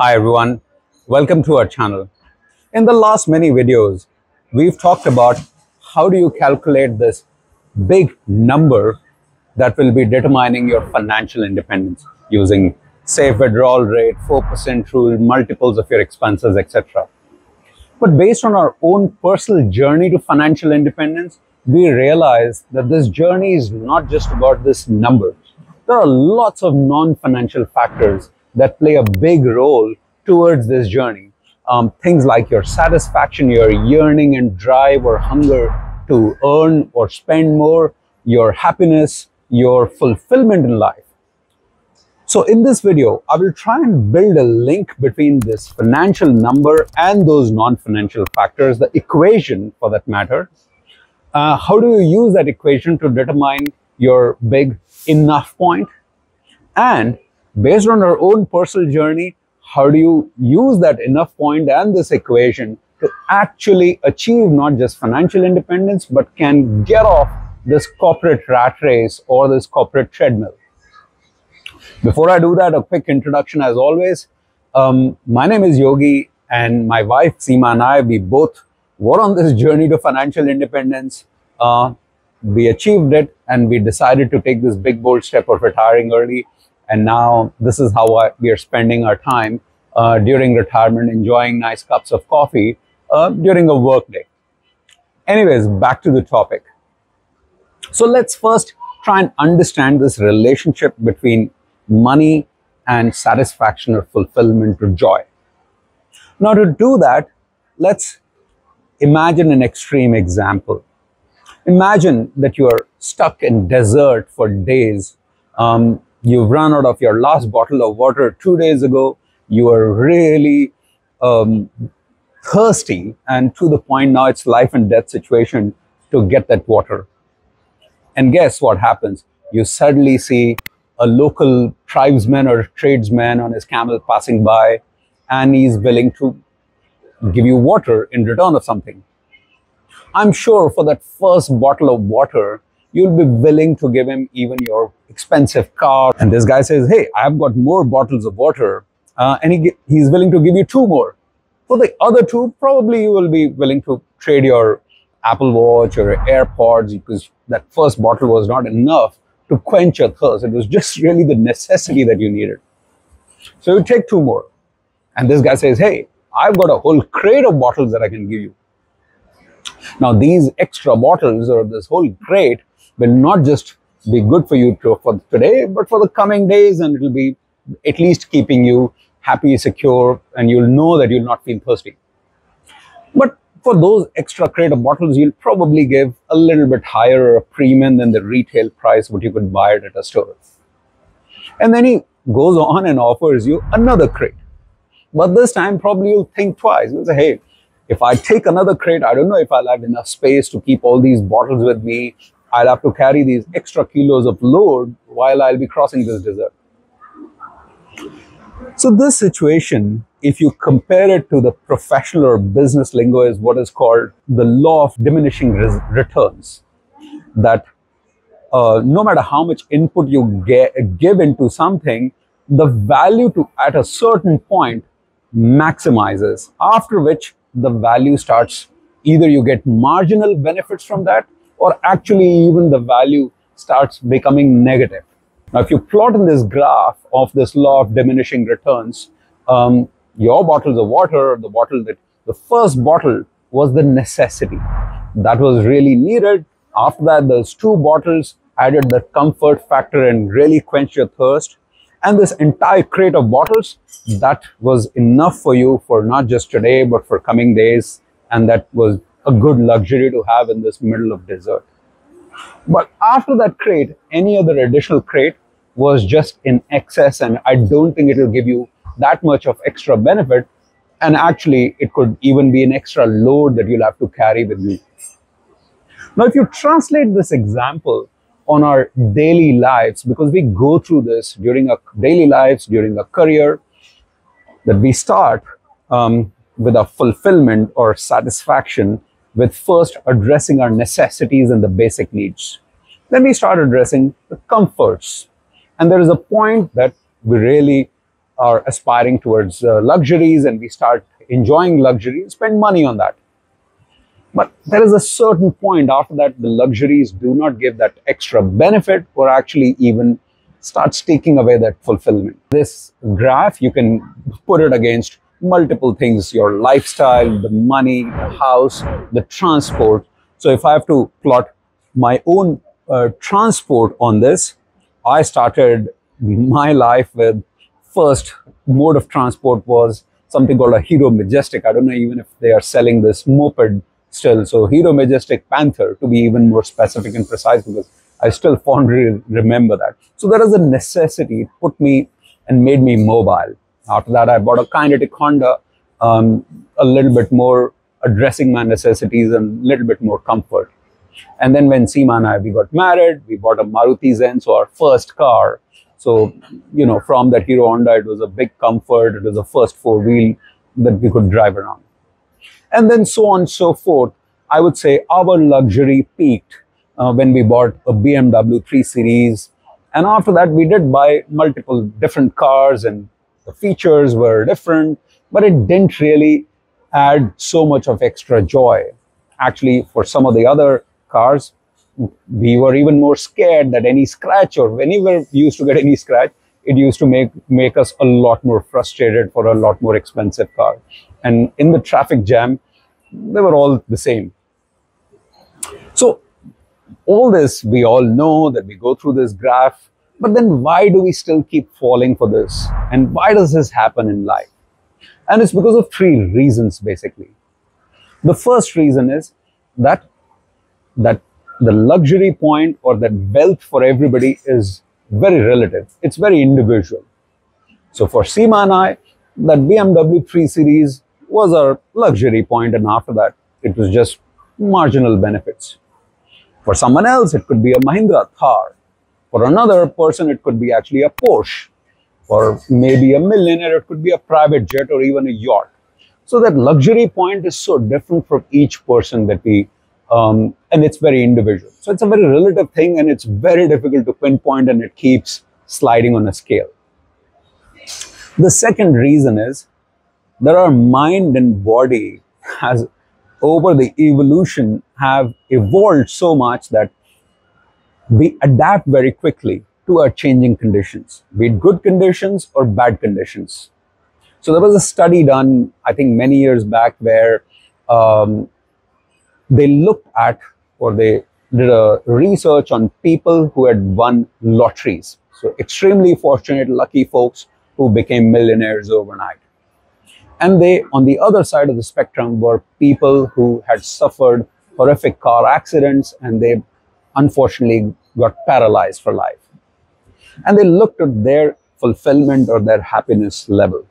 Hi everyone, welcome to our channel. In the last many videos, we've talked about how do you calculate this big number that will be determining your financial independence using safe withdrawal rate, 4% rule, multiples of your expenses, etc. But based on our own personal journey to financial independence, we realize that this journey is not just about this number. There are lots of non-financial factors that play a big role towards this journey. Things like your satisfaction, your yearning and drive or hunger to earn or spend more, your happiness, your fulfillment in life. So in this video, I will try and build a link between this financial number and those non-financial factors, the equation for that matter. How do you use that equation to determine your big enough point? And based on our own personal journey, how do you use that enough point and this equation to actually achieve not just financial independence, but can get off this corporate rat race or this corporate treadmill? Before I do that, a quick introduction as always. My name is Yogi, and my wife Seema and I, we both were on this journey to financial independence. We achieved it and we decided to take this big bold step of retiring early. And now this is how we are spending our time during retirement, enjoying nice cups of coffee during a work day. Anyways, back to the topic. So let's first try and understand this relationship between money and satisfaction or fulfillment or joy. Now to do that, let's imagine an extreme example. Imagine that you are stuck in desert for days. You've run out of your last bottle of water 2 days ago. You are really thirsty, and to the point now it's life and death situation to get that water. And guess what happens? You suddenly see a local tribesman or tradesman on his camel passing by, and he's willing to give you water in return of something. I'm sure for that first bottle of water, you'll be willing to give him even your expensive car. And this guy says, hey, I've got more bottles of water, and he's willing to give you 2 more. For the other 2, probably you will be willing to trade your Apple Watch or AirPods, because that first bottle was not enough to quench your thirst. It was just really the necessity that you needed. So you take 2 more. And this guy says, hey, I've got a whole crate of bottles that I can give you. Now, these extra bottles or this whole crate will not just be good for you for today, but for the coming days, and it will be at least keeping you happy, secure, and you'll know that you'll not feel thirsty. But for those extra crate of bottles, you'll probably give a little bit higher a premium than the retail price what you could buy it at a store. And then he goes on and offers you another crate. But this time, probably you'll think twice. You'll say, hey, if I take another crate, I don't know if I'll have enough space to keep all these bottles with me. I'll have to carry these extra kilos of load while I'll be crossing this desert. So this situation, if you compare it to the professional or business lingo, is what is called the law of diminishing returns. That no matter how much input you give into something, the value at a certain point maximizes, after which the value starts, either you get marginal benefits from that, or actually even the value starts becoming negative. Now, if you plot in this graph of this law of diminishing returns, your bottles of water, the first bottle was the necessity. That was really needed. After that, those 2 bottles added the comfort factor and really quenched your thirst. And this entire crate of bottles, that was enough for you for not just today, but for coming days. And that was a good luxury to have in this middle of desert. But after that crate, any other additional crate was just in excess, and I don't think it will give you that much of extra benefit. And actually, it could even be an extra load that you'll have to carry with you. Now, if you translate this example on our daily lives, because we go through this during our daily lives, during our career, that we start with our fulfillment or satisfaction with first addressing our necessities and the basic needs. Then we start addressing the comforts. And there is a point that we really are aspiring towards luxuries and we start enjoying luxury, spend money on that. But there is a certain point after that, the luxuries do not give that extra benefit or actually even starts taking away that fulfillment. This graph, you can put it against multiple things, your lifestyle, the money, the house, the transport. So if I have to plot my own transport on this, I started my life with first mode of transport was something called a Hero Majestic. I don't know even if they are selling this moped still. So Hero Majestic Panther, to be even more specific and precise, because I still fondly remember that. So that is a necessity. It put me and made me mobile. After that, I bought a Kinetic Honda, a little bit more addressing my necessities and a little bit more comfort. And then when Seema and I, we got married, we bought a Maruti Zen, so our first car. So, you know, from that Hero Honda, it was a big comfort. It was the first four-wheel that we could drive around. And then so on and so forth. I would say our luxury peaked when we bought a BMW 3 Series. And after that, we did buy multiple different cars and the features were different, but it didn't really add so much of extra joy. Actually, for some of the other cars, we were even more scared that any scratch, or whenever we used to get any scratch, it used to make us a lot more frustrated for a lot more expensive car. And in the traffic jam, they were all the same. So all this, we all know that we go through this graph, but then why do we still keep falling for this? And why does this happen in life? And it's because of three reasons, basically. The first reason is that the luxury point or that wealth for everybody is very relative. It's very individual. So for Seema and I, that BMW 3 Series was our luxury point, and after that, it was just marginal benefits. For someone else, it could be a Mahindra Thar. For another person, it could be actually a Porsche. Or maybe a millionaire, it could be a private jet or even a yacht. So that luxury point is so different from each person that we, and it's very individual. So it's a very relative thing and it's very difficult to pinpoint, and it keeps sliding on a scale. The second reason is that our mind and body has, over the evolution, have evolved so much that we adapt very quickly to our changing conditions, be it good conditions or bad conditions. So there was a study done, I think many years back, where they looked at, or they did a research on people who had won lotteries. So extremely fortunate, lucky folks who became millionaires overnight. And they, on the other side of the spectrum, were people who had suffered horrific car accidents and they unfortunately got paralyzed for life. And they looked at their fulfillment or their happiness level.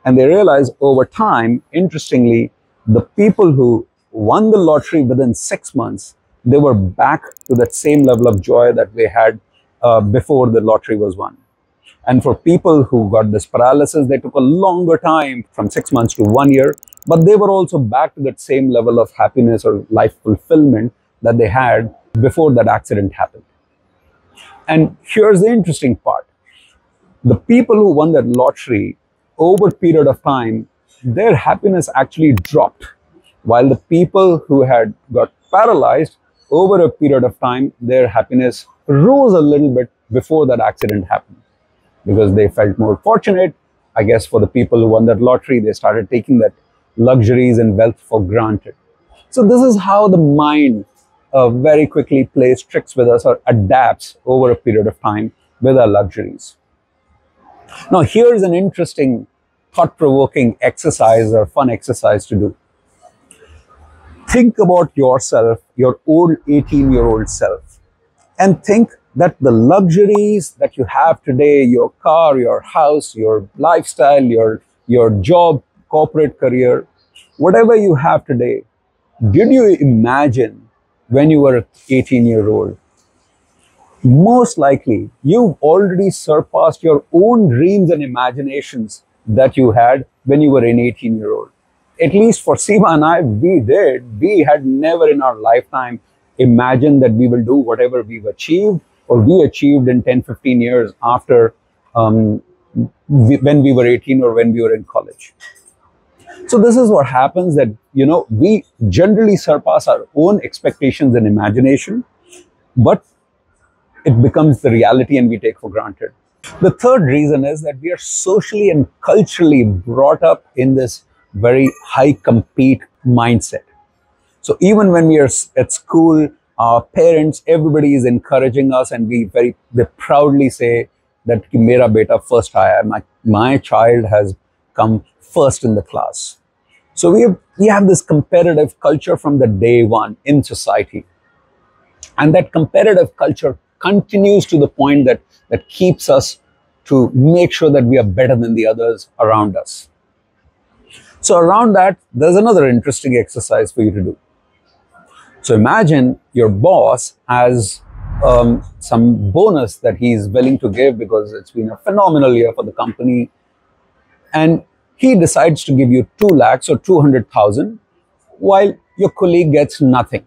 And they realized over time, interestingly, the people who won the lottery within 6 months, they were back to that same level of joy that they had before the lottery was won. And for people who got this paralysis, they took a longer time, from 6 months to 1 year, but they were also back to that same level of happiness or life fulfillment that they had before that accident happened. And here's the interesting part. The people who won that lottery, over a period of time, their happiness actually dropped, while the people who had got paralyzed, over a period of time, their happiness rose a little bit before that accident happened, because they felt more fortunate. I guess for the people who won that lottery, they started taking that luxuries and wealth for granted. So this is how the mind very quickly plays tricks with us or adapts over a period of time with our luxuries. Now, here's an interesting, thought-provoking exercise or fun exercise to do. Think about yourself, your old 18-year-old self, and think that the luxuries that you have today, your car, your house, your lifestyle, your job, corporate career, whatever you have today, did you imagine when you were 18-year-old? Most likely, you've already surpassed your own dreams and imaginations that you had when you were an 18-year-old. At least for Seema and I, we did. We had never in our lifetime imagined that we will do whatever we've achieved or we achieved in 10, 15 years after, when we were 18 or when we were in college. So this is what happens, that we generally surpass our own expectations and imagination, but it becomes the reality and we take for granted. The third reason is that we are socially and culturally brought up in this very high compete mindset. So even when we are at school, our parents, everybody is encouraging us, and they proudly say that mera beta first aaya, my child has come first in the class. So we have this competitive culture from the day one in society. And that competitive culture continues to the point that keeps us to make sure that we are better than the others around us. So around that, there's another interesting exercise for you to do. So imagine your boss has some bonus that he's willing to give because it's been a phenomenal year for the company. And he decides to give you 2 lakhs or 200,000 while your colleague gets nothing.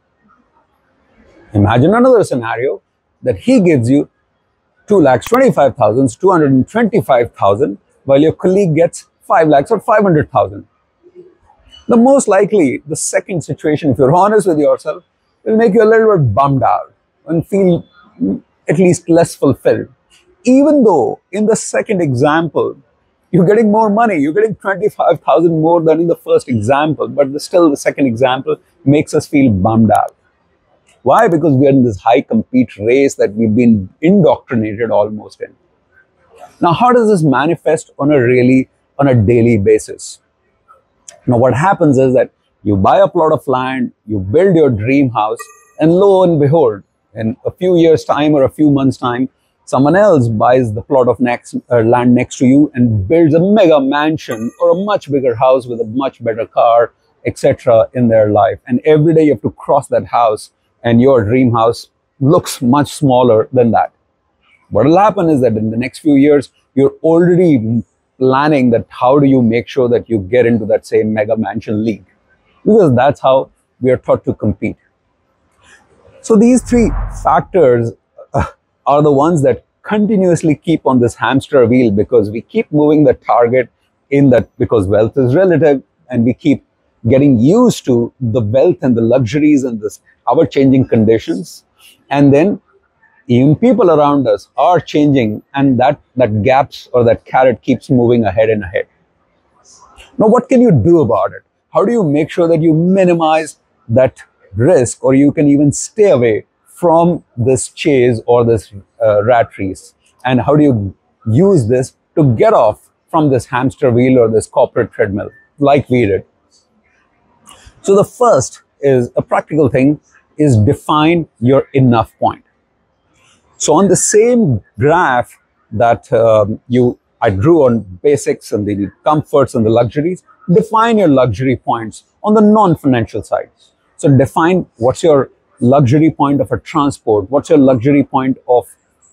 Imagine another scenario that he gives you 2 lakhs 25,000, 225,000, while your colleague gets 5 lakhs or 500,000. The most likely, the second situation, if you're honest with yourself, will make you a little bit bummed out and feel at least less fulfilled. Even though in the second example, you're getting more money, you're getting 25,000 more than in the first example, but still the second example makes us feel bummed out. Why? Because we are in this high compete race that we've been indoctrinated almost in. Now, how does this manifest on a daily basis? Now, what happens is that you buy a plot of land, you build your dream house, and lo and behold, in a few years' time or a few months' time, someone else buys the plot of land next to you and builds a mega mansion or a much bigger house with a much better car, etc. in their life. And every day you have to cross that house, and your dream house looks much smaller than that. What will happen is that in the next few years, you're already planning that how do you make sure that you get into that same mega mansion league, because that's how we are taught to compete. So these 3 factors are the ones that continuously keep on this hamster wheel, because we keep moving the target in that, because wealth is relative, and we keep getting used to the wealth and the luxuries and this our changing conditions, and then even people around us are changing, and that gaps or that carrot keeps moving ahead and ahead. Now, what can you do about it? How do you make sure that you minimize that risk, or you can even stay away from this chase or this rat race? And how do you use this to get off from this hamster wheel or this corporate treadmill like we did? So the first is a practical thing, is define your enough point. So on the same graph that I drew on basics and the comforts and the luxuries, define your luxury points on the non-financial side. So define what's your luxury point of a transport, what's your luxury point of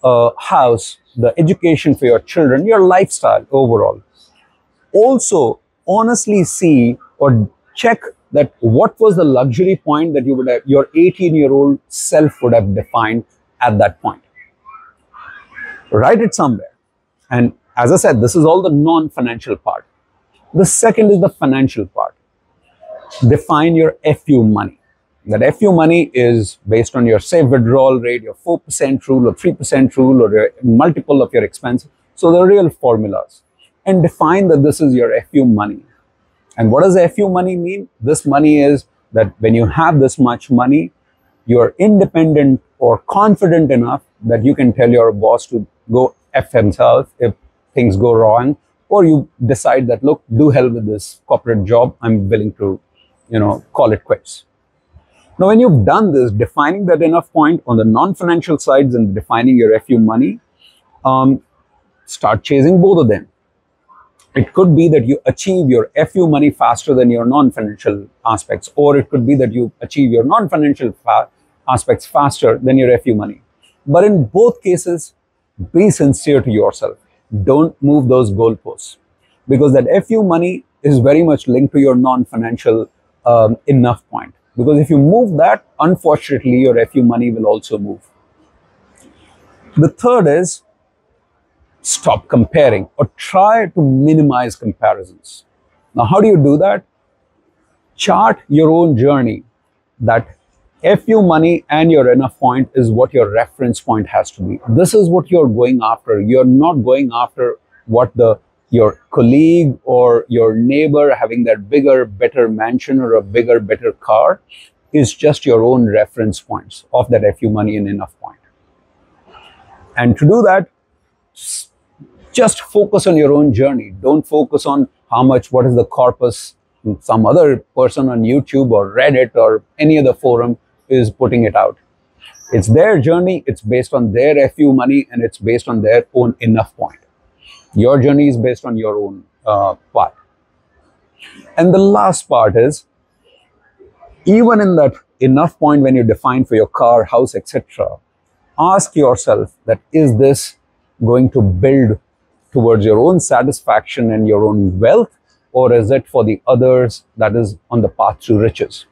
a house, the education for your children, your lifestyle overall. Also, honestly see or check that what was the luxury point that your 18-year-old self would have defined at that point. Write it somewhere. And as I said, this is all the non-financial part. The second is the financial part. Define your FU money. That FU money is based on your safe withdrawal rate, your 4% rule or 3% rule, or a multiple of your expense. So the real formulas. And define that this is your FU money. And what does FU money mean? This money is that when you have this much money, you're independent or confident enough that you can tell your boss to go F himself if things go wrong, or you decide that, look, do hell with this corporate job, I'm willing to, call it quits. Now, when you've done this, defining that enough point on the non-financial sides and defining your FU money, start chasing both of them. It could be that you achieve your FU money faster than your non-financial aspects, or it could be that you achieve your non-financial aspects faster than your FU money. But in both cases, be sincere to yourself. Don't move those goalposts, because that FU money is very much linked to your non-financial enough point. Because if you move that, unfortunately, your FU money will also move. The third is stop comparing or try to minimize comparisons. Now, how do you do that? Chart your own journey. That FU money and your enough point is what your reference point has to be. This is what you're going after. You're not going after what your colleague or your neighbor having that bigger, better mansion or a bigger, better car is just your own reference points of that FU money and enough point. And to do that, just focus on your own journey. Don't focus on how much, what is the corpus some other person on YouTube or Reddit or any other forum is putting it out. It's their journey, it's based on their FU money, and it's based on their own enough point. Your journey is based on your own part. And the last part is, even in that enough point when you define for your car, house, etc., ask yourself that is this going to build towards your own satisfaction and your own wealth, or is it for the others that is on the path to riches?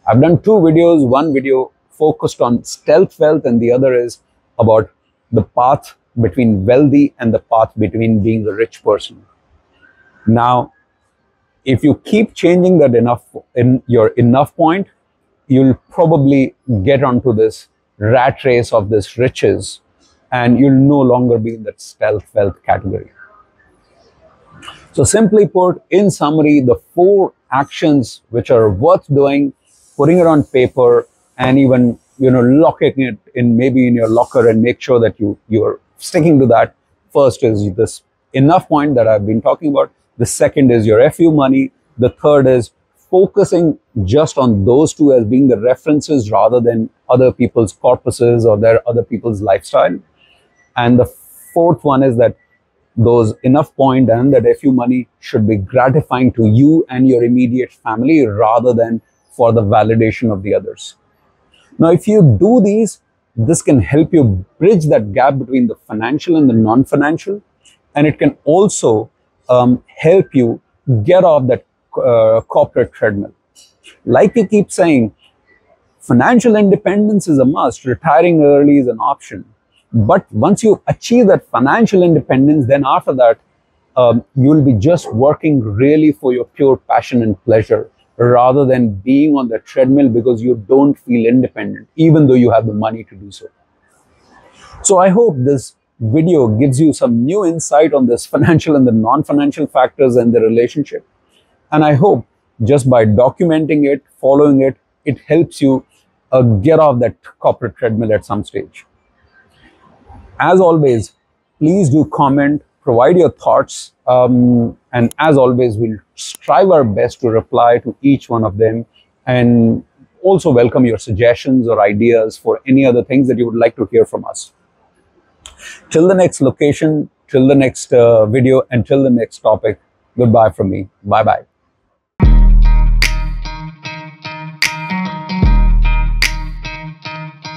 I've done two videos. One video focused on stealth wealth and the other is about the path between wealthy and the path between being a rich person. Now, if you keep changing that your enough point, you'll probably get onto this rat race of this riches and you'll no longer be in that stealth wealth category. So simply put, in summary, the 4 actions which are worth doing, putting it on paper and even, locking it in maybe in your locker and make sure that you're sticking to that. First is this enough point that I've been talking about. The second is your FU money. The third is focusing just on those 2 as being the references rather than other people's corpuses or their other people's lifestyle. And the fourth one is that those enough point and that FU money should be gratifying to you and your immediate family rather than for the validation of the others. Now, if you do these, this can help you bridge that gap between the financial and the non-financial, and it can also help you get off that corporate treadmill. Like you keep saying, financial independence is a must. Retiring early is an option. But once you achieve that financial independence, then after that, you'll be just working really for your pure passion and pleasure rather than being on the treadmill because you don't feel independent, even though you have the money to do so. So I hope this video gives you some new insight on this financial and the non-financial factors and the relationship. And I hope just by documenting it, following it, it helps you get off that corporate treadmill at some stage. As always, please do comment, provide your thoughts, and as always, we'll strive our best to reply to each one of them and also welcome your suggestions or ideas for any other things that you would like to hear from us. Till the next location, till the next video, and till the next topic, goodbye from me. Bye-bye.